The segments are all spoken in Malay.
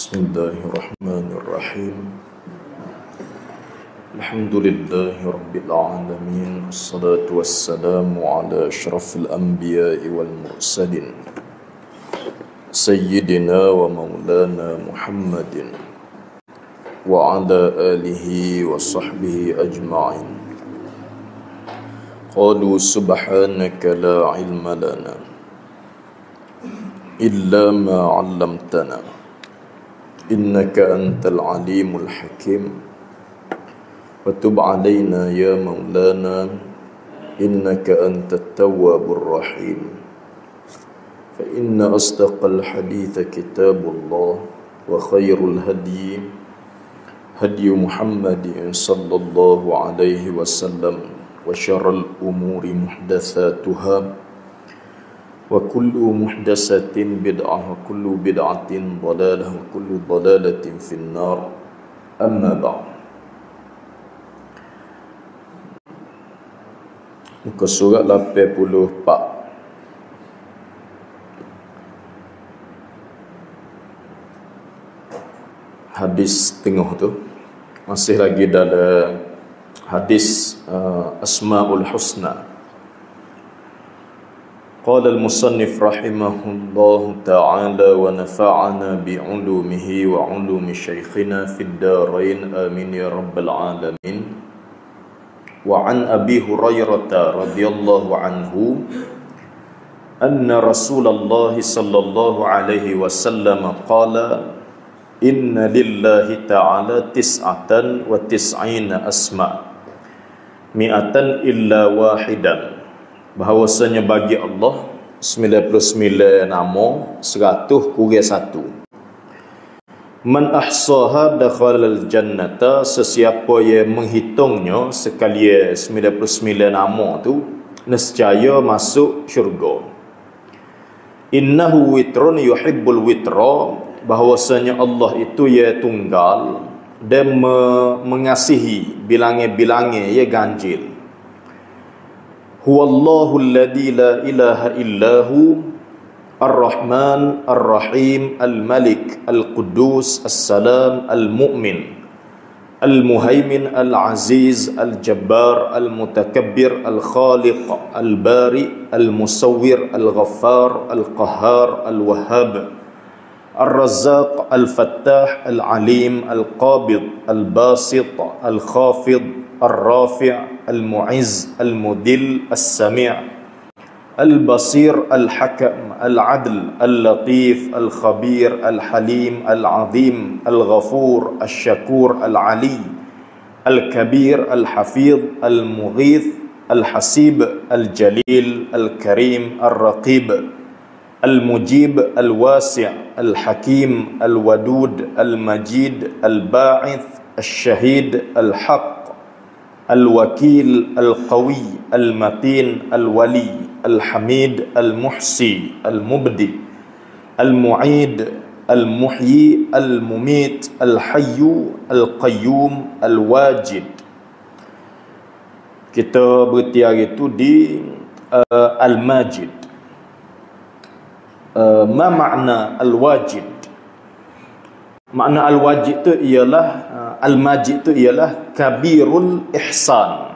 Bismillahirrahmanirrahim. Alhamdulillahi rabbil alamin. Wassalatu wassalamu ala asyrafil anbiya'i wal mursalin Sayyidina wa maulana Muhammadin wa ala alihi wa sahbihi ajma'in. Qalu subhanaka la ilma lana illa ma 'allamtana innaka antal alimul hakim wa tub alaina ya maulana innaka antat tawwabur rahim. Fa inna asdaqal haditha kitabullah wa khairul hadyi hadyu Muhammadin sallallahu alaihi wasallam wa syarrul umuri muhdatsatuha wa kullu muhdatsatin bid'ah wa kullu bid'atin dhalalah wa kullu dhalalatin finnar. Amma ba'd. Muka surat 84. Hadis tengah tu masih lagi dalam hadis Asmaul Husna. قال المصنف رحمه الله تعالى ونفعنا بعلومه وعلوم شيخنا في الدارين آمين يا رب العالمين. وعن أبي هريرة رضي الله عنه أن رسول الله صلى الله عليه وسلم قال إن لله تعالى 99 أسماء 100 إلا واحدا. Bahawasanya bagi Allah 99 nama, 100 kurang 1. Man ahsaha dakhalal jannata, sesiapa yang menghitungnya sekalian 99 nama tu nescaya masuk syurga. Innahu witrun yuhibbul witra, bahawasanya Allah itu ya tunggal dan mengasihi bilangan-bilangan ya ganjil. Huwallahu alladhi la ilaha illahu ar-Rahman ar-Rahim al-Malik al-Quddus as-Salam al-Mu'min al-Muhaimin al-Aziz al-Jabbar al-Mutakabbir al-Khaliq al-Bari al-Musawwir al-Ghaffar al-Qahhar al-Wahhab al-Razzaq al-Fattah al-Alim al-Qabid al-Basit al-Khafid al-Rafi' al-Mu'izz al-Mudil al-Sami' al-Basir al-Hakam al-Adl al-Latif al-Khabir al-Halim al-Azim al-Ghafur al-Shakur al-Ali al-Kabir al-Hafidh al-Mughith al-Hasib al-Jalil al-Karim al-Raqib al-Mujib al-Wasi' al-Hakim al-Wadud al-Majid al-Ba'ith al-Shahid al-Haq al-Wakil al-Qawi al-Matin al-Wali al-Hamid al-Muhsi al-Mubdi al-Mu'id al-Muhyi al-Mumit al-Hayyu al-Qayyum al-Wajid. Kita berhenti hari itu di Al-Majid. Ma makna Al-Wajid? Makna Al-Wajid itu ialah Al-Majid itu ialah kabirul ihsan.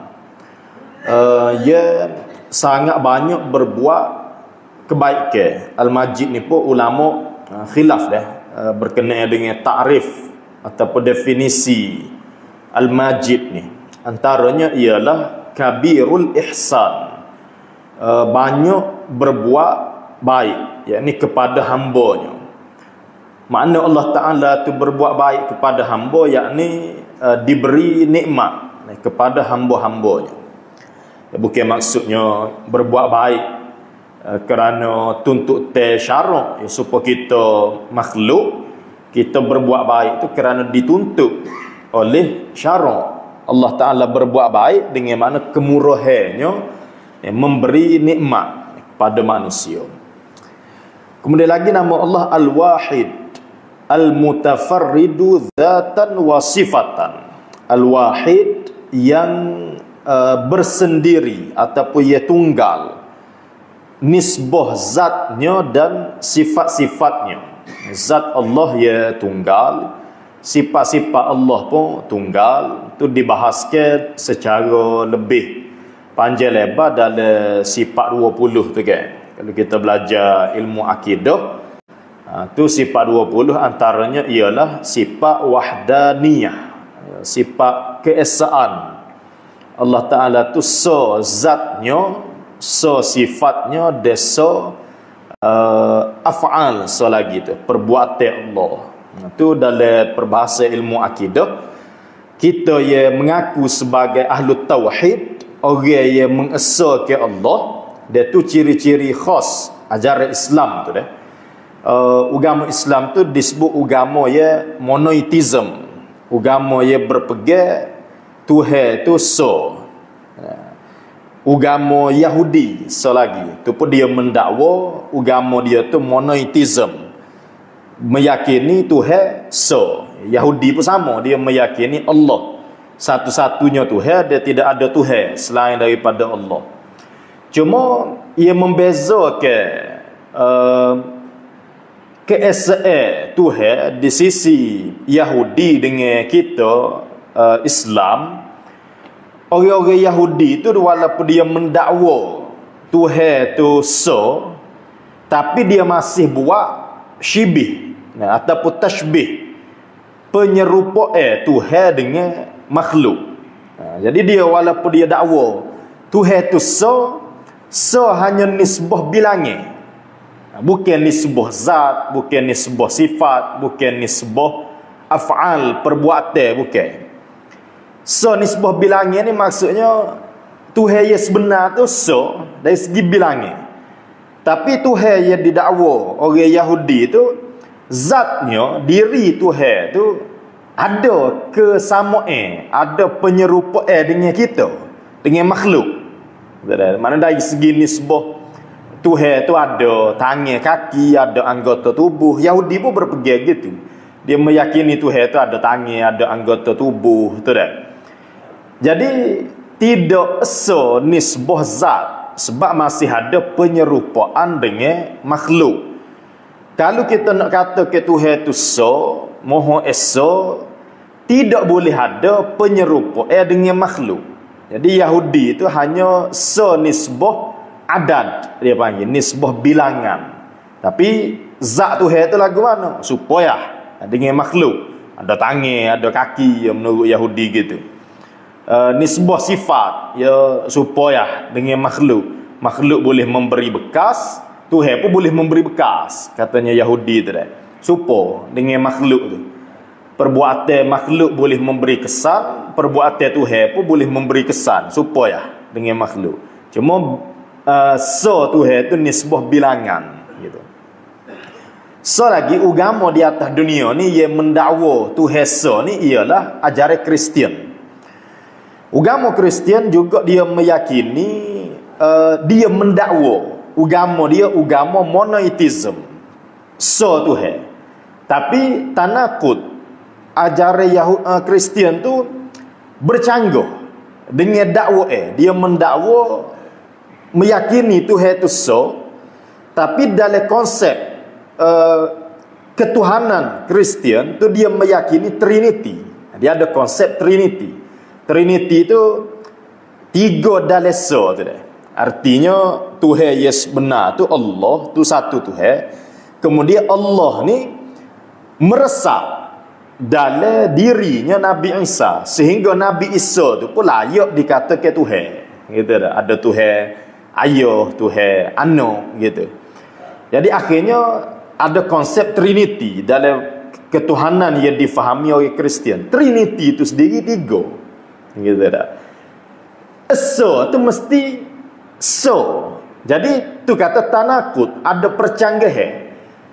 Ia sangat banyak berbuat kebaikan. Al-Majid ni pun ulama khilaf dah berkenaan dengan takrif ataupun definisi Al-Majid ni. Antaranya ialah kabirul ihsan, banyak berbuat baik, yakni kepada hambanya. Makna Allah Ta'ala tu berbuat baik kepada hamba, yakni diberi nikmat kepada hamba-hambanya. Bukan maksudnya berbuat baik kerana tuntut syarak, supaya kita makhluk, kita berbuat baik tu kerana dituntut oleh syarak. Allah Ta'ala berbuat baik dengan mana kemurahannya memberi nikmat kepada manusia. Kemudian lagi nama Allah Al-Wahid, Al-Mutafarridu Dhatan wa Sifatan. Al-Wahid yang bersendiri ataupun ia tunggal, nisbah zatnya dan sifat-sifatnya. Zat Allah ya tunggal, sifat-sifat Allah pun tunggal. Tu dibahaskan secara lebih panjang lebar dalam sifat 20 tu kan. Kalau kita belajar ilmu akidah, tu sifat 20 antaranya ialah sifat wahdaniyah, sifat keesaan. Allah Ta'ala tu so zatnya, so sifatnya, so af'al, so lagi tu perbuatan Allah. Tu dalam perbahasa ilmu akidah, kita yang mengaku sebagai ahlu tauhid, orang yang mengesahkan Allah, dia tu ciri-ciri khas ajaran Islam tu dah. Agama Islam tu disebut agama yang monotheism, agama yang berpegang Tuhan tu so. Agama Yahudi so lagi, tu pun dia mendakwa agama dia tu monotheism, meyakini Tuhan so. Yahudi pun sama, dia meyakini Allah satu-satunya Tuhan, dia tidak ada Tuhan selain daripada Allah. Cuma ia membezakan keesaan Tuhan di sisi Yahudi dengan kita Islam. Orang-orang Yahudi tu walaupun dia mendakwa Tuhan tu so, tapi dia masih buat syibih ataupun tashbih, penyerupaan Tuhan dengan makhluk. Jadi dia walaupun dia dakwa Tuhan tu so hanya nisbah bilangan, bukan nisbah zat, bukan nisbah sifat, bukan nisbah af'al, perbuatan, bukan. So nisbah bilangan ni maksudnya Tuhan yang sebenar tu so dari segi bilangan. Tapi Tuhan yang didakwa orang Yahudi tu, zatnya, diri Tuhan tu ada kesamaan, ada penyerupaan dengan kita, dengan makhluk. Mana dari segi nisbah Tuhan tu ada tangan, kaki, ada anggota tubuh. Yahudi pun berpegang gitu. Dia meyakini Tuhan tu ada tangan, ada anggota tubuh, tu dah. Jadi tidak so nisbah zat, sebab masih ada penyerupaan dengan makhluk. Kalau kita nak kata ke Tuhan tu so, Maha Esa, tidak boleh ada penyerupaan dengan makhluk. Jadi Yahudi itu hanya so nisbah adad, dia panggil nisbah bilangan. Tapi zat Tuhan itu lagu mana? Supaya dengan makhluk, ada tangan, ada kaki, yang menurut Yahudi gitu. Nisbah sifat ya supaya dengan makhluk boleh memberi bekas, Tuhan pun boleh memberi bekas, katanya Yahudi tu dah. Supaya dengan makhluk tu, perbuatan makhluk boleh memberi kesan, perbuatan Tuhan pun boleh memberi kesan, supaya dengan makhluk. Cuma so Tuhan tu nisbah bilangan gitu. So lagi agama di atas dunia ni yang mendakwa Tuhan so ni ialah ajaran Kristian. Agama Kristian juga dia meyakini, dia mendakwa agama dia agama monotheism, so Tuhan. Tapi tanakut ajaran Kristian tu bercanggah dengan dakwa dia mendakwa meyakini Tuhan tu so, tapi dalam konsep ketuhanan Kristian tu dia meyakini Trinity. Dia ada konsep Trinity. Trinity itu tiga dalam so tu dah. Artinya Tuhan yang benar tu Allah tu satu Tuhan. Kemudian Allah ni meresap dalam dirinya Nabi Isa, sehingga Nabi Isa tu pun layak dikatakan Tuhan. Gitu dah. Ada Tuhan ayah, Tuhan anak gitu. Jadi akhirnya ada konsep Trinity dalam ketuhanan yang difahami oleh Kristian. Trinity itu sendiri tiga. Gitu dah. So tu mesti so. Jadi tu kata tanakut, ada percanggahan.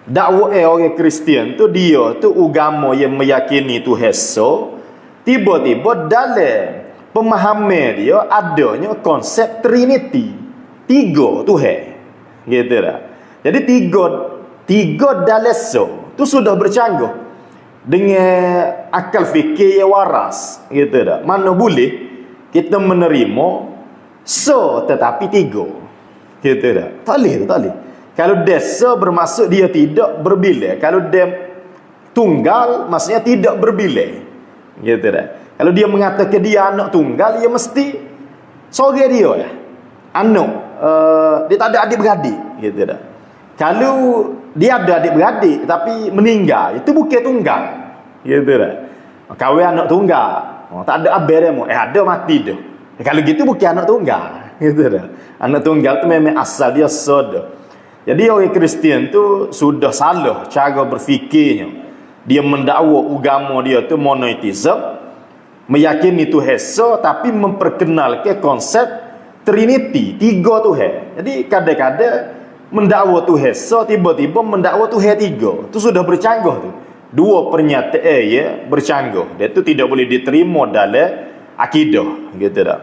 Dakwa orang Kristian tu dia tu agama yang meyakini Tuhan so, tiba-tiba dalam pemahaman dia adanya konsep Trinity. Tiga Tuhan. Gitu dah. Jadi tiga dalam so tu sudah bercanggah dengan akal fikir yang waras, gitu dah. Mana boleh kita menerima so tetapi tiga, gitu dah. Tak boleh. Kalau desa bermaksud dia tidak berbilai. Kalau dia tunggal maksudnya tidak berbilai. Gitu dah. Kalau dia mengatakan dia anak tunggal, dia mesti sorang dia ya. Anak dia tak ada adik-beradik, gitu dah. Kalau dia ada adik-beradik tapi meninggal, itu bukan tunggal. Gitu dah. Kahwin anak tunggal. Tak ada abang dia mu. Ada mati dah. Kalau gitu bukan anak tunggal. Gitu dah. Anak tunggal tu memang asal dia soda. Jadi orang Kristian tu sudah salah cara berfikirnya. Dia mendakwa agama dia tu monoteism, meyakini Tuhan esa tapi memperkenalkan konsep Trinity, 3 Tuhan. Jadi kadang-kadang mendakwa Tuhan esa tiba-tiba mendakwa Tuhan 3. Tu sudah bercanggah tu. Dua pernyataan ya bercanggah. Dia tu tidak boleh diterima dalam akidah, gitu dah.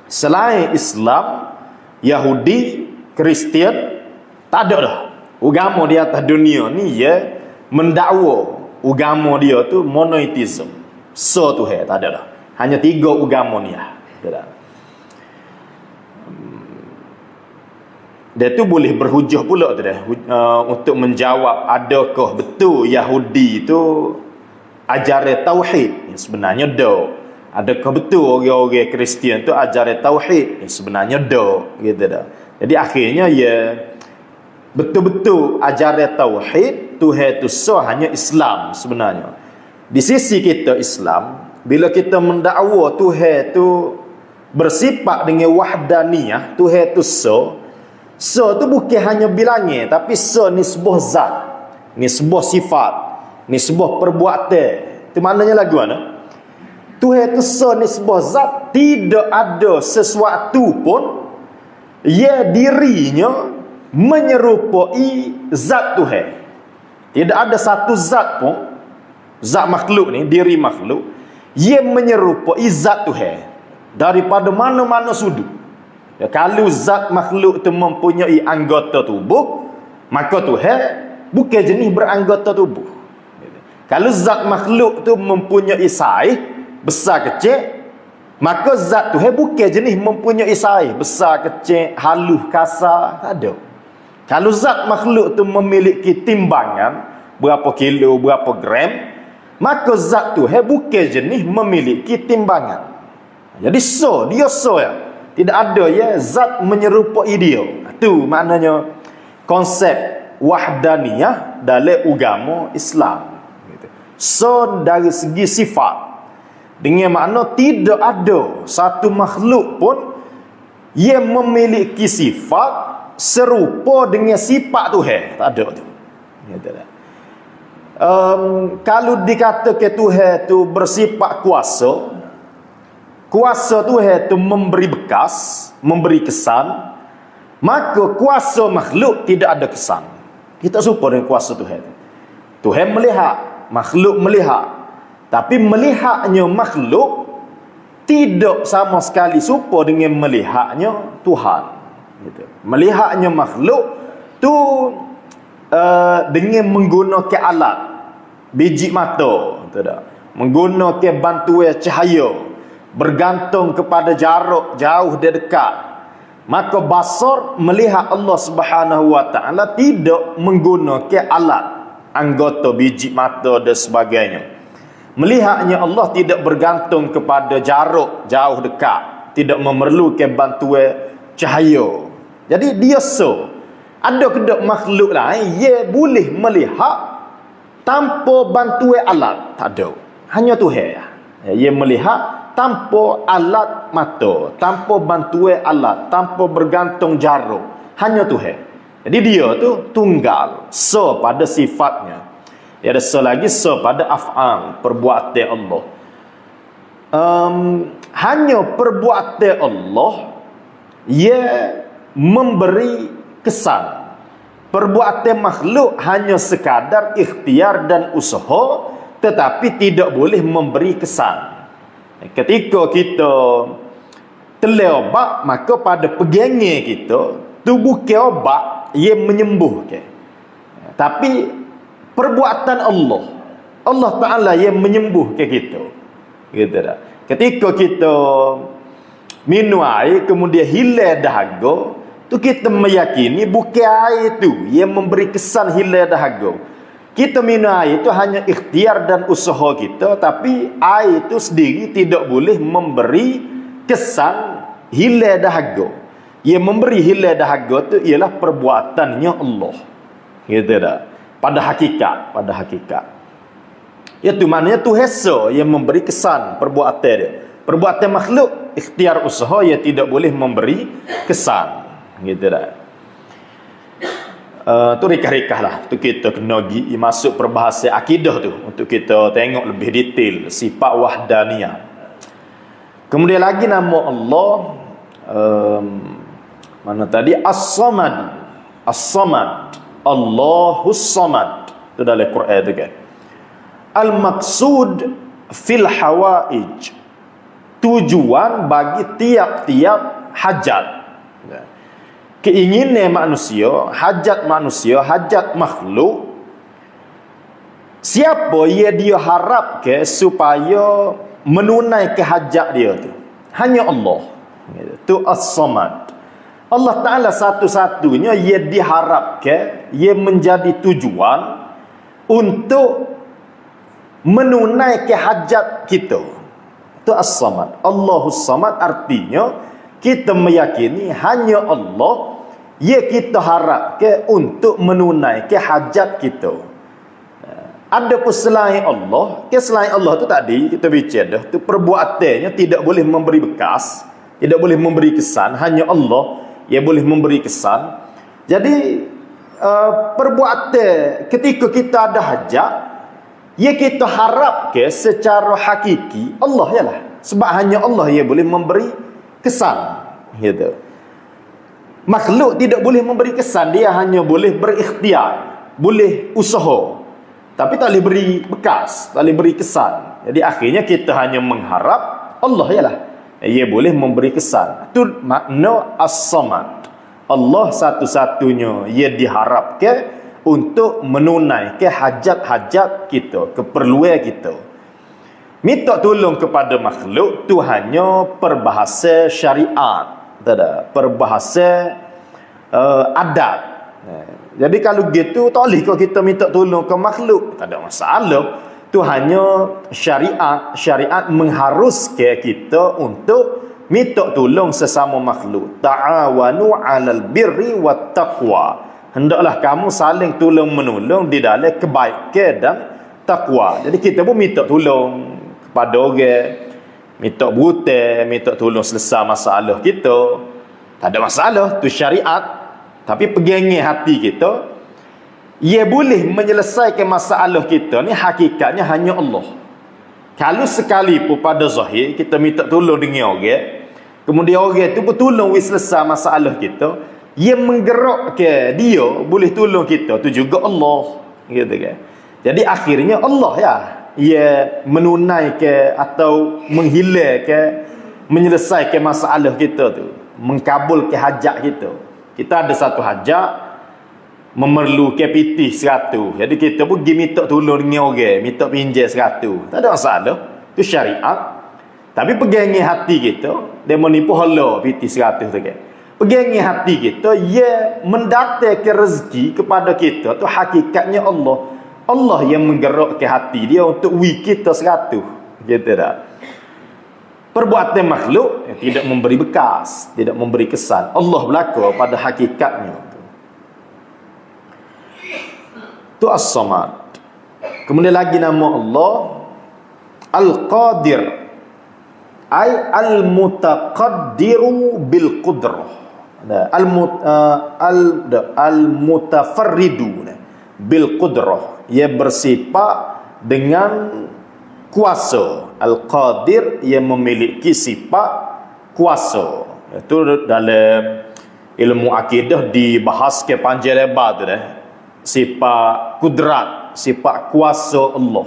Selain Islam, Yahudi, Kristian, tak ada dah. Agama di atas dunia ni ya mendakwa agama dia tu monoteism. So Tuhan tak ada dah. Hanya 3 agama ni lah. Dia tu boleh berhujah pula tu dah untuk menjawab adakah betul Yahudi tu ajaran tauhid. Sebenarnya dah. Adakah betul orang-orang Kristian tu ajaran tauhid? Sebenarnya dah, gitu dah. Jadi akhirnya ya betul-betul ajaran tauhid Tuhan itu hanya Islam sebenarnya. Di sisi kita Islam, bila kita mendakwa Tuhan itu bersifat dengan wahdaniyah, Tuhan itu so tu bukan hanya bilangnya, tapi ni sebuah zat, ni sebuah sifat, ni sebuah perbuatan. Itu maknanya lagu mana? Tuhan itu ni sebuah zat, tidak ada sesuatu pun ia dirinya menyerupai zat Tuhan. Tidak ada satu zat pun, zat makhluk ni, diri makhluk, ia menyerupai zat Tuhan daripada mana-mana sudut. Ya, kalau zat makhluk tu mempunyai anggota tubuh, maka Tuhan bukan jenis beranggota tubuh. Kalau zat makhluk tu mempunyai saiz besar kecil, maka zat Tuhan bukan jenis mempunyai saiz besar kecil, halus kasar, tak ada. Kalau zat makhluk tu memiliki timbangan berapa kilo, berapa gram, maka zat Tuhan bukan jenis memiliki timbangan. Jadi dia ya. Tidak ada ya zat menyerupai dia. Itu maknanya konsep wahdaniyah dalam agama Islam. Dari segi sifat, dengan makna tidak ada satu makhluk pun yang memiliki sifat serupa dengan sifat Tuhan. Tak ada tu. Kalau dikatakan Tuhan tu bersifat kuasa, kuasa Tuhan tu memberi bekas, memberi kesan, maka kuasa makhluk tidak ada kesan. Kita serupa dengan kuasa Tuhan. Tuhan melihat, makhluk melihat. Tapi melihatnya makhluk tidak sama sekali serupa dengan melihatnya Tuhan. Gitu. Melihatnya makhluk tu dengan menggunakan alat biji mata, menggunakan bantuan cahaya, bergantung kepada jarak jauh dan dekat. Maka basar melihat Allah Subhanahu wa taala tidak menggunakan alat, anggota biji mata dan sebagainya. Melihatnya Allah tidak bergantung kepada jarak jauh dekat, tidak memerlukan bantuan cahaya. Jadi dia ada kedok makhluk lain ia boleh melihat tanpa bantuan alat? Tak ada. Hanya Tuhan ya. Ia melihat tanpa alat mata, tanpa bantuan alat, tanpa bergantung jarak. Hanya Tuhan. Jadi dia tu tunggal, pada sifatnya. Dia ada lagi pada af'al, perbuatan Allah. Hanya perbuatan Allah ia memberi kesan. Perbuatan makhluk hanya sekadar ikhtiar dan usaha, tetapi tidak boleh memberi kesan. Ketika kita telah obat, maka pada pegangnya kita tubuh ke obat ia menyembuhkan. Tapi perbuatan Allah Ta'ala yang menyembuhkan kita. Gitu dah. Ketika kita minum air kemudian hilang dahaga, Tu kita meyakini bukan air tu yang memberi kesan hilal dahaga. Kita minum air itu hanya ikhtiar dan usaha kita, tapi air itu sendiri tidak boleh memberi kesan hilal dahaga. Yang memberi hilal dahaga tu ialah perbuatannya Allah. Gitu dah. Pada hakikat. Itu maknanya tu hesa yang memberi kesan perbuatan dia. Perbuatan makhluk ikhtiar usaha yang tidak boleh memberi kesan. Gitu dah. Tu rekah-rekah lah. Tu kita kena masuk perbahasan akidah tu untuk kita tengok lebih detail sifat wahdaniyah. Kemudian lagi nama Allah mana tadi As-Samad. As-Samad. Allahus Samad. Itu dalam Quran tu kan. Al-maqsud fil hawaij. Tujuan bagi tiap-tiap hajat. Keinginan manusia, hajat makhluk, siapa yang dia harap ke supaya menunaikan hajat dia tu? Hanya Allah. Tu As-Samad. Allah Ta'ala satu-satunya yang diharapkan, yang menjadi tujuan untuk menunaikan hajat kita. Tu As-Samad. Allahus Samad artinya kita meyakini hanya Allah yang kita harapkan untuk menunaikan hajat kita. Ada pun selain Allah, selain Allah tu tadi kita bicara dah, tu perbuatannya tidak boleh memberi bekas, tidak boleh memberi kesan, hanya Allah yang boleh memberi kesan. Jadi perbuatan ketika kita ada hajat, yang kita harapkan secara hakiki Allah ialah, sebab hanya Allah yang boleh memberi kesan. Gitu. Makhluk tidak boleh memberi kesan, dia hanya boleh berikhtiar, boleh usaha, tapi tak boleh beri bekas, tak boleh beri kesan. Jadi akhirnya kita hanya mengharap Allah ialah ia boleh memberi kesan. Itu makna As-Samad. Allah satu-satunya ia diharapkan untuk menunaikan hajat-hajat kita, keperluan kita. Minta tolong kepada makhluk tu hanya perbahasa syariat, tak ada perbahasa adat. Jadi kalau gitu tak boleh kalau kita minta tolong ke makhluk, tak ada masalah. Tu hanya syariat mengharuskan kita untuk minta tolong sesama makhluk. Ta'awanu 'alal birri wat taqwa. Hendaklah kamu saling tolong menolong di dalam kebaikan dan takwa. Jadi kita pun minta tolong kepada orang, minta berhutang, minta tolong selesai masalah kita, tak ada masalah, tu syariat. Tapi pegangnya hati kita, ia boleh menyelesaikan masalah kita ni hakikatnya hanya Allah. Kalau sekali pun pada zahir kita minta tolong dengan orang, kemudian orang tu pun tolong selesai masalah kita, yang menggerakkan dia boleh tolong kita tu juga Allah, gitu kan. Jadi akhirnya Allah ya ia menunaikan atau menghilangkan, menyelesaikan masalah kita tu, mengkabulkan hajat kita. Kita ada satu hajat memerlukan piti 100. Jadi kita pun pergi minta tolong dengan orang, minta pinjam 100. Tak ada masalah. Itu syariat. Tapi pegangnya hati kita, dia menipu hala piti 100 tu kan. Pegangnya hati kita, ia mendatangkan rezeki kepada kita tu hakikatnya Allah. Allah yang menggerakkan hati dia untuk kita 100. Gitu tak? Perbuatan makhluk yang tidak memberi bekas, tidak memberi kesan. Allah berlaku pada hakikatnya. Itu As-Samad. Kemudian lagi nama Allah Al-Qadir. Ay Al-Mutaqaddiru bil Qudrah. Al-Mutafarridu bil Qudrah. Ia bersifat dengan kuasa. Al-Qadir yang memiliki sifat kuasa. Itu dalam ilmu akidah dibahas ke panjang lebar tu dah. Sifat kudrat, sifat kuasa Allah.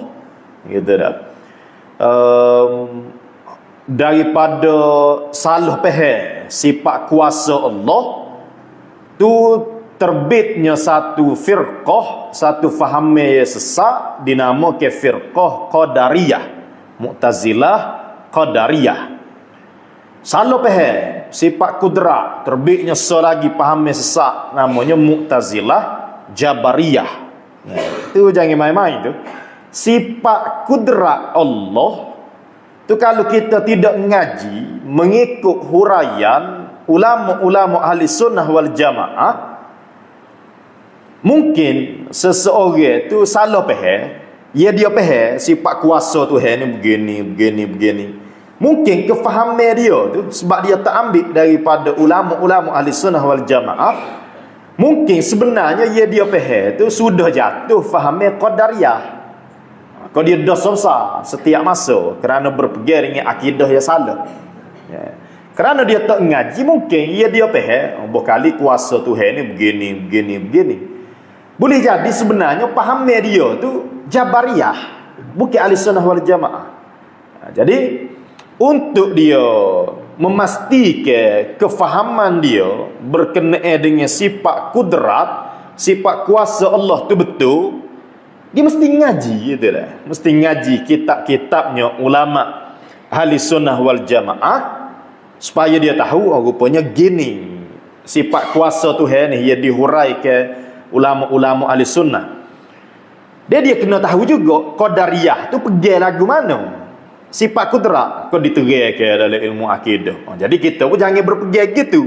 Gitu dah. Daripada salah faham sifat kuasa Allah tu terbitnya satu firqah, satu faham yang sesat dinamakan firqah Qadariyah, Mu'tazilah Qadariyah. Salah faham sifat kudrat, terbitnya lagi faham sesak namanya Mu'tazilah Jabariyah. Itu jangan main-main tu. Sifat kudrat Allah tu kalau kita tidak ngaji mengikut huraian ulama-ulama ahli sunnah wal jamaah, mungkin seseorang tu salah faham. Dia faham sifat kuasa Tuhan ni begini. Mungkin kefahaman dia tu sebab dia tak ambil daripada ulama-ulama ahli sunnah wal jamaah. Mungkin sebenarnya dia faham tu sudah jatuh fahaman qadariyah. Kau dia dosa besar setiap masa kerana berpegang dengan akidah yang salah. Ya. Kerana dia tak ngaji mungkin dia faham berkali kuasa Tuhan ni begini. Boleh jadi sebenarnya fahaman dia tu Jabariyah, bukan ahli sunnah wal jamaah. Jadi untuk dia memastikan kefahaman dia berkenaan dengan sifat kudrat, sifat kuasa Allah tu betul, dia mesti ngaji gitu dah. Mesti ngaji kitab-kitabnya ulama ahli sunnah wal jamaah supaya dia tahu rupanya gini sifat kuasa Tuhan ni yang dihuraikan ulama-ulama ahli sunnah. Dia kena tahu juga qadariyah tu pergi lagu mana. Sifat kudrat kau diterangkan dalam ilmu akidah. Jadi kita pun jangan berpegang gitu.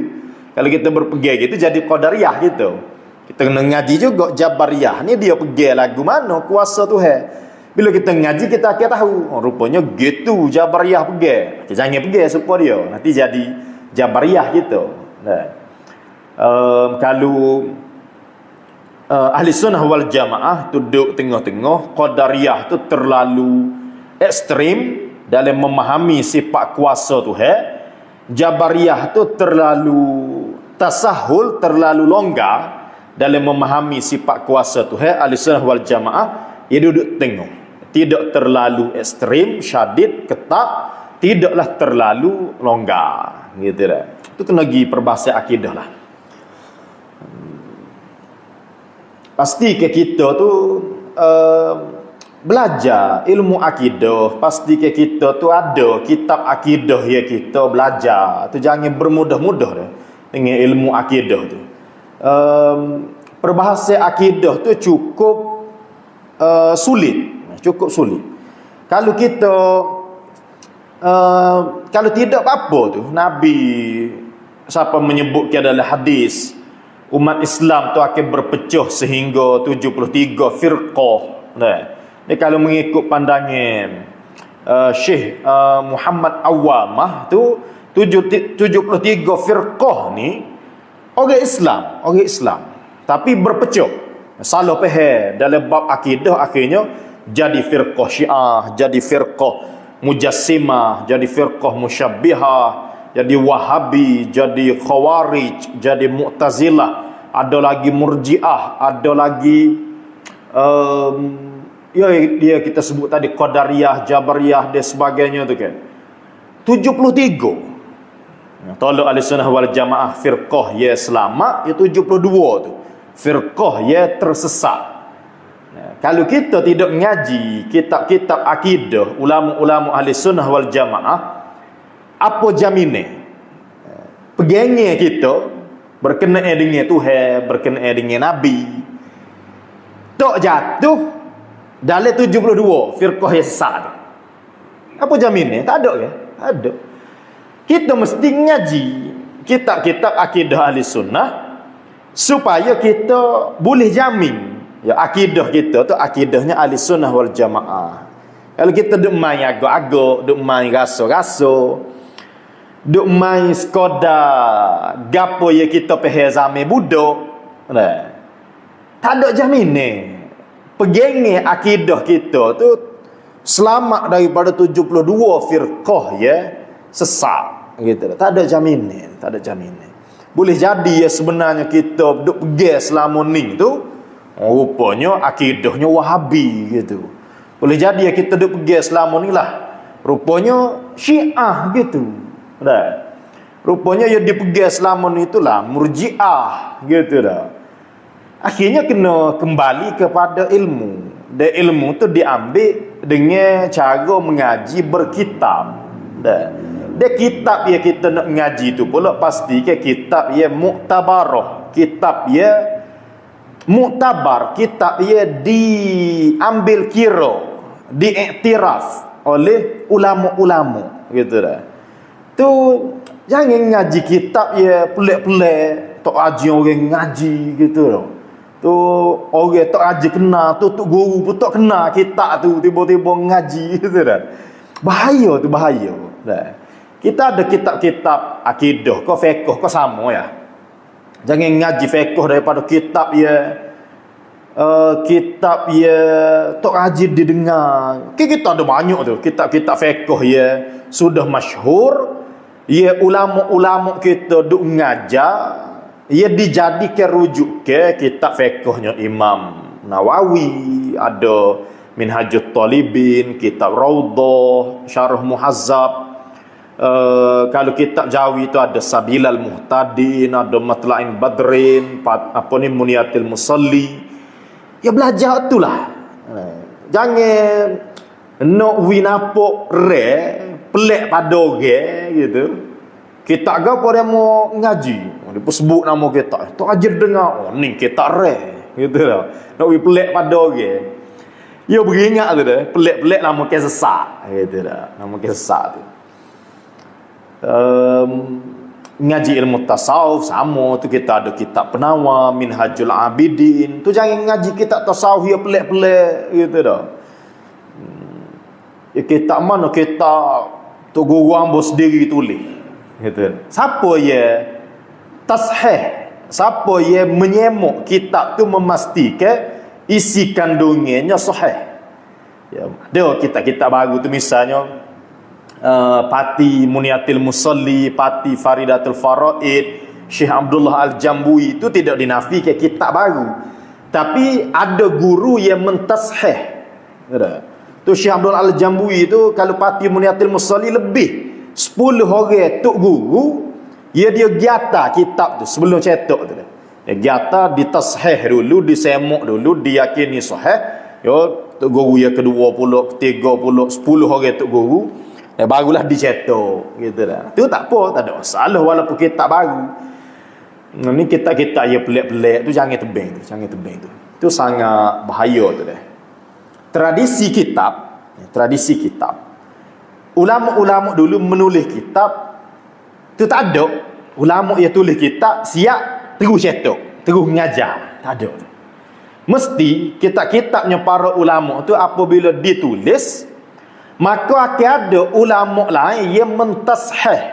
Kalau kita berpegang gitu jadi qadariyah gitu. Kita kena ngaji juga Jabariyah ni dia pergi lagu mana kuasa Tuhan. Bila kita ngaji kita akan tahu rupanya gitu Jabariyah pergi. Jangan pergi supaya dia nanti jadi Jabariyah gitu. Kalau ahli sunnah wal jamaah duduk tengah-tengah, qadariyah tu terlalu ekstrim dalam memahami sifat kuasa Tuhan. Jabariyah tu terlalu tasahul, terlalu longgar dalam memahami sifat kuasa Tuhan. Ahli sunnah wal jamaah dia duduk tengah, tidak terlalu ekstrim, syadid, ketat, tidaklah terlalu longgar gitu dah. Itu kena pergi perbahasan akidah lah. Pasti ke kita tu belajar ilmu akidah, pasti ke kita tu ada kitab akidah ya kita belajar. Tu jangan bermudah-mudah dah dengan ilmu akidah tu. Perbahasan akidah tu cukup sulit. Kalau kita kalau tidak apa-apa tu Nabi siapa menyebutkan dalam hadis umat Islam tu akan berpecah sehingga 73 firqah. Ni kalau mengikut pandangan Syekh Muhammad Awamah tu 73 firqah ni orang Islam tapi berpecah. Salah faham dalam bab akidah akhirnya jadi firqah Syiah, jadi firqah Mujassimah, jadi firqah Musyabbihah, jadi Wahabi, jadi Khawarij, jadi Mu'tazilah, ada lagi Murji'ah, ada lagi dia kita sebut tadi Qadariyah, Jabariyah dan sebagainya tu kan. 73. Tolak ahli-sunnah wal jamaah firqah ya selamat, ya 72 tu. Firqah ya tersesat. Kalau kita tidak ngaji kitab-kitab akidah ulama-ulama ahli-sunnah wal jamaah, apa jaminan pegangnya kita berkenaan dengan Tuhan, berkenaan dengan Nabi tak jatuh dalam 72 firqah yang sesat tu? Apa jaminan? Tak ada ke? Ada. Kita mesti ngaji kitab-kitab akidah ahli sunnah supaya kita boleh jamin ya akidah kita tu akidahnya ahli sunnah wal jamaah. Kalau kita duk main agak-agak, duk main rasa-rasa, duk main sekadar gapo yang kita faham zaman budak, tak ada jaminan pegangnya akidah kita tu selamat daripada 72 firqah ya sesat gitu. Tak ada jaminan, Boleh jadi ya sebenarnya kita duk pegang selama ni tu rupanya akidahnya Wahabi gitu. Boleh jadi ya kita duk pegang selama ni lah rupanya Syiah gitu. Rupanya yang dipegang selama ni itulah Murji'ah gitu dah. Akhirnya kena kembali kepada ilmu. Dan ilmu tu diambil dengan cara mengaji berkitab. Dia kitab ya kita nak ngaji tu pula pasti ke kitab ya muktabarah, kitab ya muktabar, kitab ya diambil kira, diiktiraf oleh ulama-ulama gitu dah. Tu jangan ngaji kitab ya pelik-pelik, tok haji orang ngaji gitu dah. Tu orang tok haji kena, tu guru pun tok kena kitab tu tiba-tiba ngaji gitu dah. Bahaya tu, bahaya dah. Kita ada kitab-kitab akidah ke fiqh ke sama ya. Jangan ngaji fiqh daripada kitab ya kitab ya tok haji didengar. Kita ada banyak tu kitab-kitab fiqh ya sudah masyhur, ya ulama-ulama kita duk ngajar, ya dijadikan rujuk ke kitab fiqhnya Imam Nawawi, ada Minhajut Talibin, kitab Raudhah, Syarah Muhazzab. Kalau kitab Jawi itu ada Sabilal Muhtadin, ada Matla'in Badrin, apa ni Muniyatil Musalli. Ya belajar itulah. Jangan nak winapok re pelik pada orang gitu. Kita apa dia mau ngaji, dia pun sebut nama kita. Tu ajar dengar, oh ni kita re gitu lah. Nak wi pelik pada orang. Ya beringat tu dah, pelik-pelik nama ke sesak gitu dah. Nama ke sesak tu. Ngaji ilmu tasawuf sama tu kita ada kitab Penawar, Minhajul Abidin. Tu jangan ngaji kitab tasawuf ya pelik-pelik gitu dah. Ya kitab mana kitab tu guru ambo sendiri tulis gitu. Siapa ya tashih, siapa ya menyemuk kitab tu memastikan isi kandungannya sahih. Ya, ada kitab-kitab baru tu misalnya Pati Muniyatil Musalli, Pati Faridatul Faraid, Syekh Abdullah Al-Jambui itu tidak dinafi ke kitab baru. Tapi ada guru yang mentashih. Tu Syekh Abdullah Al-Jambui itu kalau Pati Muniyatil Musalli lebih 10 orang tok guru, dia giata kitab tu sebelum cetak tu. Dia giata ditashih dulu, disemuk dulu, diyakini sahih. Yo tok guru yang kedua pula, ketiga pula, 10 orang tok guru. Barulah dicetak gitu dah. Tu tak apa, tak ada masalah walaupun kitab baru. Ni kitab-kitab yang pelik-pelik tu jangan tebing tu, jangan tebing tu. Tu sangat bahaya tu dah. Tradisi kitab. Ulama-ulama dulu menulis kitab tu tak ada. Ulama yang tulis kitab siap terus cetak, terus mengajar. Tak ada. Mesti kitab-kitabnya para ulama tu apabila ditulis, maka akan ada ulama lain yang mentashih,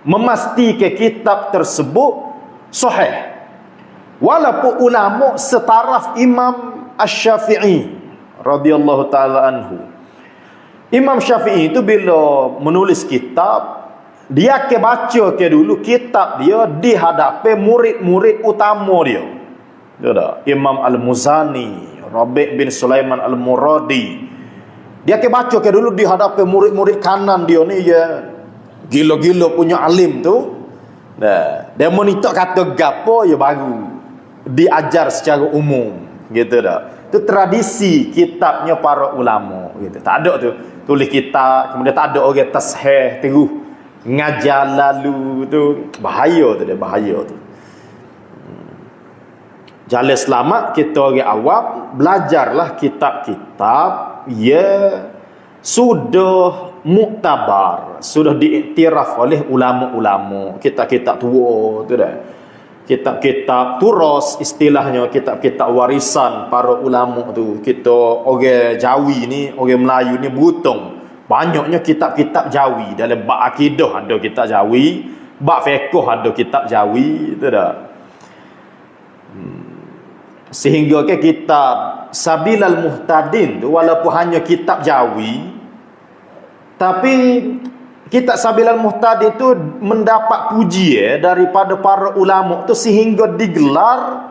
memastikan kitab tersebut sahih. Walaupun ulama setaraf Imam Asy-Syafi'i radhiyallahu taala anhu. Imam Syafi'i itu bila menulis kitab, dia akan baca ke dulu kitab dia di hadapan murid-murid utama dia. Imam Al-Muzani, Rabi' bin Sulaiman Al-Muradi. Dia akan baca ke dulu di hadapan murid-murid kanan dia ni ya gila-gila punya alim tu. Nah, dia monitor kata gapo ya baru diajar secara umum gitu dah. Itu tradisi kitabnya para ulama gitu. Tak ada tu tulis kitab kemudian tak ada orang tashih terus ngajar lalu tu bahaya tu dia, bahaya tu. Jalan selamat kita orang awam belajarlah kitab-kitab ya sudah muktabar, sudah diiktiraf oleh ulama-ulama, kitab-kitab tua tu dah. Kitab-kitab turas istilahnya, kitab-kitab warisan para ulama tu. Kita orang Jawi ni, orang Melayu ni beruntung. Banyaknya kitab-kitab Jawi. Dalam bab akidah ada kitab Jawi, bab fiqh ada kitab Jawi tu dah. Sehingga ke kitab Sabilal Muhtadin tu walaupun hanya kitab Jawi, tapi kitab Sabilal Muhtadin tu mendapat puji daripada para ulama tu sehingga digelar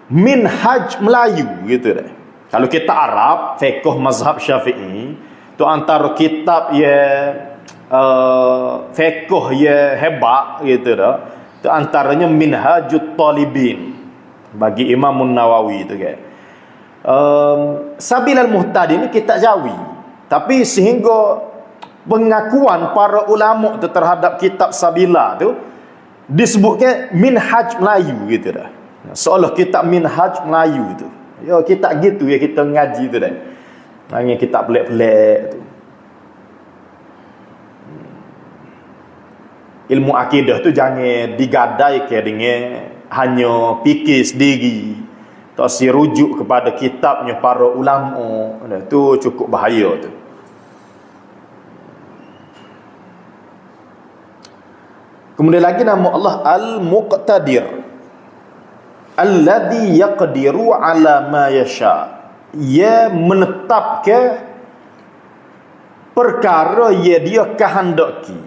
minhaj Melayu gitu dah. Kalau kita Arab, fiqh mazhab Syafi'i tu antara kitab fiqh hebat gitu dah. Tu antaranya Minhajut Talibin bagi Imam Nawawi tu kan. Sabilal Muhtadin ni kitab Jawi, tapi sehingga pengakuan para ulama tu terhadap kitab Sabila tu disebutkan minhaj Melayu gitu dah. Seolah kitab minhaj Melayu tu. Ya kitab gitu ya kita ngaji tu dah. Hanya kitab pelik-pelik tu. Ilmu akidah tu jangan digadaikan dengan hanya fikir sendiri. Tak si rujuk kepada kitabnya para ulama. Tu cukup bahaya tu. Kemudian lagi nama Allah Al-Muqtadir. Alladhi yaqdiru ala ma yasha. Ia menetapkan perkara yang dia kehendaki.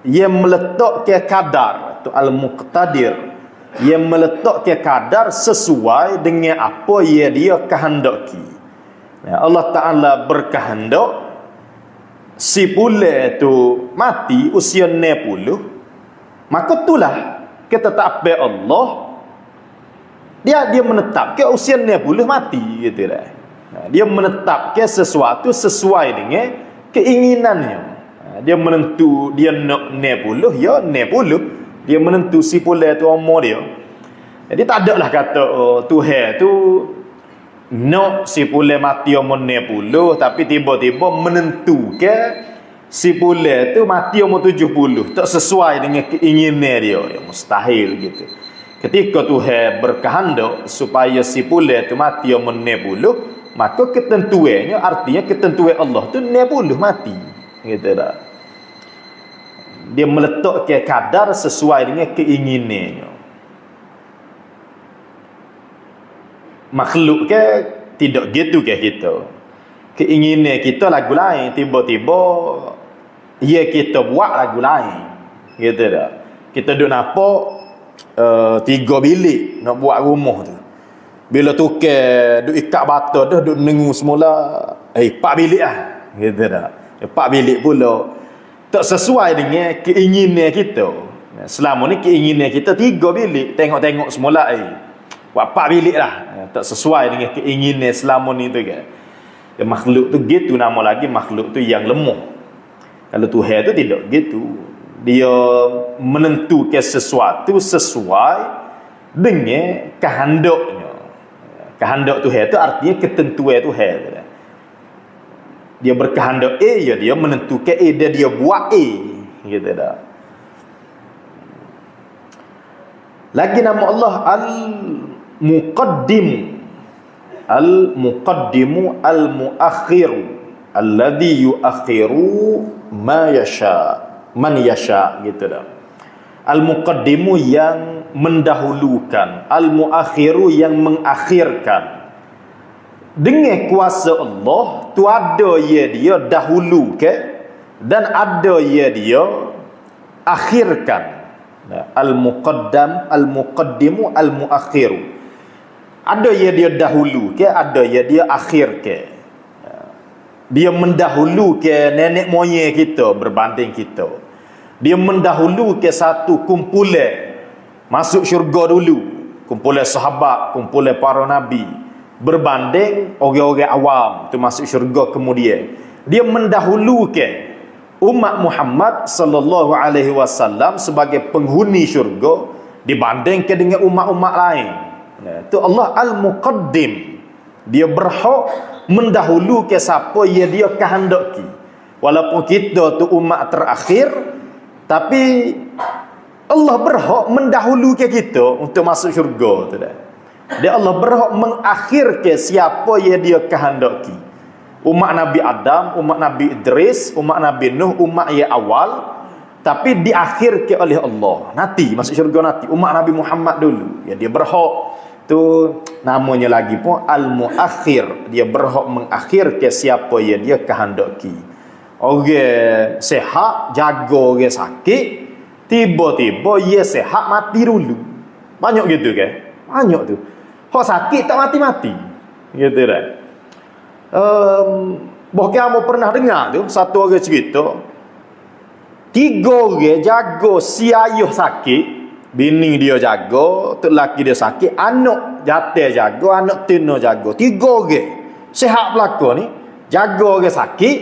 Ia meletakkan kadar. Tu Al-Muqtadir. Ia meletakkan kadar sesuai dengan apa yang dia kehendaki. Allah Ta'ala berkehendak si pula tu mati usia 60. Maka itulah ketetapan Allah. Dia menetapkan usia 60 mati gitu dah. Dia menetapkan sesuatu sesuai dengan keinginannya. Dia menentu dia nak 60 ya 60. Dia menentu si pula tu umur dia. Jadi tak ada lah kata Tuhan tu nak si pula mati umur 60 tapi tiba-tiba menentukan si pula tu mati umur 70 tak sesuai dengan keinginan dia. Ya, mustahil gitu. Ketika Tuhan berkehendak supaya si pula tu mati umur 60, maka ketentuannya artinya ketentuan Allah tu 60 mati. Gitu dah. Dia meletakkan kadar sesuai dengan keinginannya. Makhluk ke tidak gitu ke kita. Keinginan kita lagu lain, tiba-tiba ya kita buat lagu lain. Gitu dah. Kita duk nampak 3 bilik nak buat rumah tu. Bila tukar duk ikat bata dah duk nengu semula 4 bilik lah. Gitu dah. 4 bilik pula tak sesuai dengan keinginan kita. Selama ni keinginan kita 3 bilik, tengok-tengok semula buat 4 bilik lah. Tak sesuai dengan keinginan selama ni tu kan. Makhluk tu gitu, nama lagi makhluk tu yang lemah. Kalau Tuhan tu tidak gitu. Dia menentukan sesuatu sesuai dengan kehendaknya. Kehendak Tuhan tu artinya ketentuan Tuhan. Dia berkehendak ya dia menentukan dia buat gitu dah. Lagi nama Allah Al-Muqaddim. Al-Muqaddimu Al-Muakhiru alladhi yuakhiru ma yasha. Man yasha gitu dah. Al-Muqaddimu yang mendahulukan, Al-Muakhiru yang mengakhirkan. Dengan kuasa Allah tu ada ya dia dahulu ke dan ada ya dia akhirkan. Al-Muqaddam, Al-Muqaddimu, Al-Muakhiru. Ada ya dia dahulu ke, ada ya dia akhir ke. Dia mendahulu ke nenek moyang kita berbanding kita. Dia mendahulu ke satu kumpulan masuk syurga dulu. Kumpulan sahabat, kumpulan para nabi. Berbanding orang-orang awam tu masuk syurga kemudian. Dia mendahulukan umat Muhammad sallallahu alaihi wasallam sebagai penghuni syurga dibandingkan dengan umat-umat lain. Itu Allah Al-Muqaddim. Dia berhak mendahulukan siapa yang dia kehendaki. Walaupun kita tu umat terakhir, tapi Allah berhak mendahulukan kita untuk masuk syurga tu dah. Dia Allah berhak mengakhirkan siapa yang dia kehendaki. Umat Nabi Adam, umat Nabi Idris, umat Nabi Nuh, umat yang awal, tapi diakhirkan oleh Allah. Nanti masuk syurga nanti. Umat Nabi Muhammad dulu. Ya dia berhak tu namanya lagi pun Al-Muakhir. Dia berhak mengakhirkan siapa yang dia kehendaki. Orang sehat jaga orang sakit, tiba-tiba dia sehat mati dulu. Banyak gitu kan? Banyak tu. Hak sakit tak mati-mati. Gitu dah. Bahkan kamu pernah dengar tu satu orang cerita 3 orang jaga si ayah sakit, bini dia jaga, tok laki dia sakit, anak jatuh jaga, anak tino jaga. 3 orang sehat belaka ni jaga orang sakit.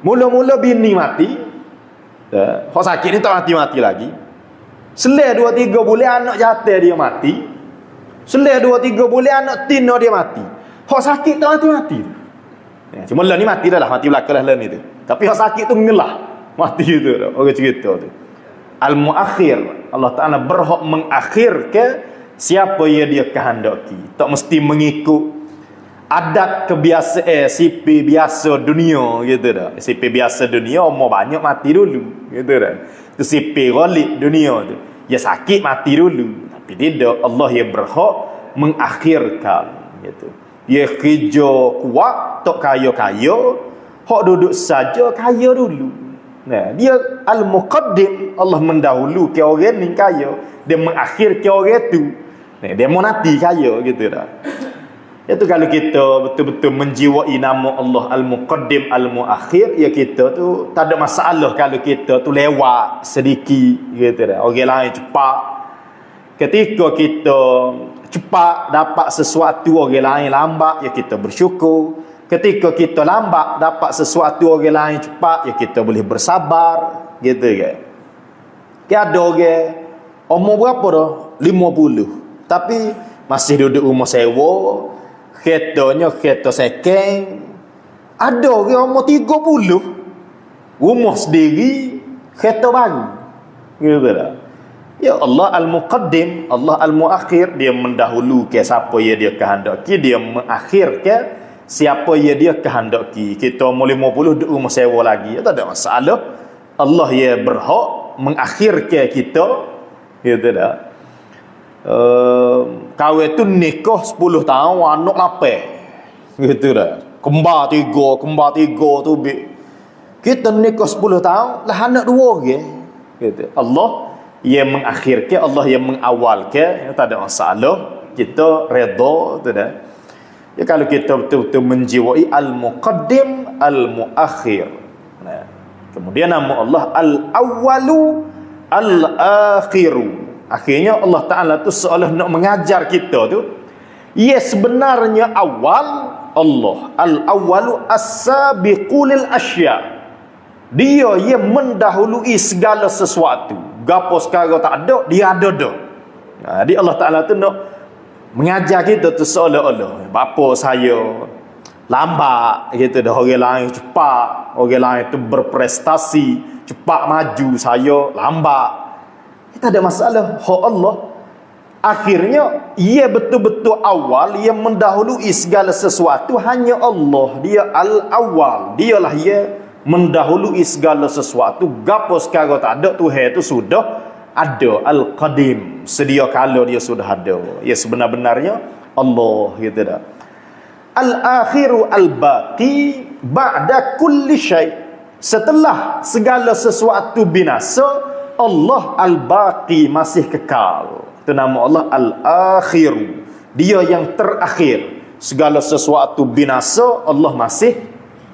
Mula-mula bini mati, hak sakit ni tak mati-mati lagi. Selai 2-3 bulan anak jantan dia mati. Selai 2-3 bulan anak tina dia mati. Hak sakit tak mati-mati. Cuma lah ni mati dah lah, mati belakang lah ni tu. Tapi hak sakit tu mengelah. Mati tu dah. Orang cerita tu. Al-Muakhir. Allah Ta'ala berhak mengakhirkan siapa yang dia kehendaki. Tak mesti mengikut adat kebiasaan sipir biasa dunia gitu dah. Sipir biasa dunia umur banyak mati dulu gitu dah. Itu sipir ghalib dunia tu. Ya sakit mati dulu. Tapi tidak, Allah yang berhak mengakhirkan gitu. Dia kerja kuat, tak kaya-kaya, hak duduk saja kaya dulu. Nah, dia al-muqaddim, Allah mendahulu ke orang ni kaya, dia mengakhir ke orang tu. Nah, dia mau nanti kaya gitu dah. Itu kalau kita betul-betul menjiwai nama Allah Al-Muqaddim Al-Muakhir, ya kita tu tak ada masalah kalau kita tu lewat sedikit gitu dah. Orang lain cepat. Ketika kita cepat dapat sesuatu, orang lain lambat, ya kita bersyukur. Ketika kita lambat dapat sesuatu, orang lain cepat, ya kita boleh bersabar gitu kan. Ada orang umur berapa dah? 50. Tapi masih duduk rumah sewa. Keretanya kereta second. Ada orang umur 30 rumah sendiri, kereta baru gitu dah. Ya Allah Al-Muqaddim, Allah Al-Muakhir, dia mendahulu ke siapa yang dia kehendaki, dia mengakhirkan siapa yang dia kehendaki. Kita umur 50 duduk rumah sewa lagi, tak ada masalah. Allah yang berhak mengakhirkan kita gitu dah. Kahwin tu nikah 10 tahun, anak 8 gitu dah. Kembar 3 tu kita nikah 10 tahun lah anak 2 orang gitu. Allah yang mengakhirkan, Allah yang mengawalkan, tak ada masalah. Kita redha tu dah. Ya kalau kita betul-betul menjiwai Al-Muqaddim Al-Muakhir. Nah, kemudian nama Allah Al-Awwalu Al-Akhiru. Akhirnya Allah Ta'ala tu seolah nak mengajar kita tu, ya sebenarnya awal Allah. Al-awwalu as-sabiqulil asya. Dia yang mendahului segala sesuatu. Gapo sekarang tak ada, dia ada dah. Jadi Allah Ta'ala tu nak mengajar kita tu seolah-olah bapa saya lambat gitu dah, orang lain cepat, orang lain tu berprestasi cepat maju, saya lambat. Tak ada masalah. Hak Allah akhirnya ia betul-betul awal, ia mendahului segala sesuatu. Hanya Allah, dia al-awwal, dialah ia mendahului segala sesuatu. Gapo sekarang tak ada, Tuhan itu sudah ada. Al-Qadim, sedia kala dia sudah ada. Ya sebenar-benarnya Allah gitu dah. Al-akhiru al-baqi ba'da kulli syai'. Setelah segala sesuatu binasa, Allah Al-Baqi, masih kekal. Itu nama Allah Al-Akhiru, dia yang terakhir. Segala sesuatu binasa, Allah masih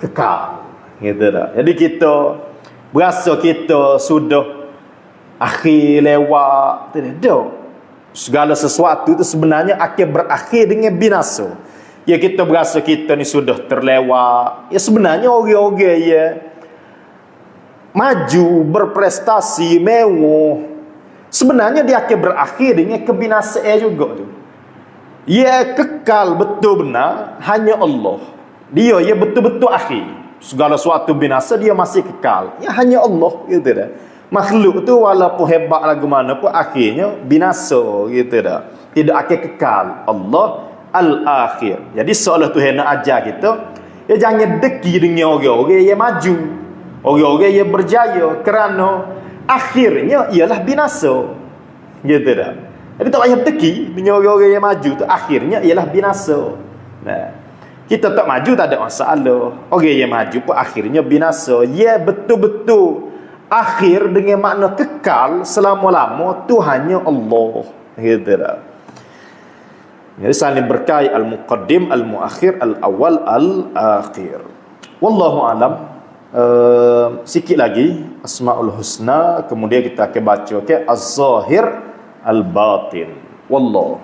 kekal gitu dah. Jadi kita berasa kita sudah akhir lewat, tidak. Segala sesuatu itu sebenarnya akan berakhir dengan binasa. Ya kita berasa kita ni sudah terlewat. Ya sebenarnya orang-orang ya maju, berprestasi, mewah, sebenarnya dia akan berakhir dengan kebinasaan juga tu. Ia kekal betul benar hanya Allah. Dia ya betul-betul akhir. Segala suatu binasa dia masih kekal. Ya hanya Allah gitu dah. Makhluk tu walaupun hebat lagu mana pun akhirnya binasa gitu dah. Tidak akan kekal. Allah Al-Akhir. Jadi seolah Tuhan nak ajar kita, ya jangan deki dengan orang-orang yang maju, orang-orang yang berjaya, kerana akhirnya ialah binasa gitu dah. Jadi tak payah teki dengan orang-orang yang maju tu, akhirnya ialah binasa. Nah, kita tak maju tak ada masalah. Orang yang maju pun akhirnya binasa. Ya betul-betul akhir dengan makna kekal selama-lama tu hanya Allah gitu dah. Jadi saling berkait al-muqaddim, al-muakhir, al-awwal, al-akhir. Wallahu alam. Sikit lagi Asmaul Husna, kemudian kita akan baca ke az-zahir al-batin. Wallahu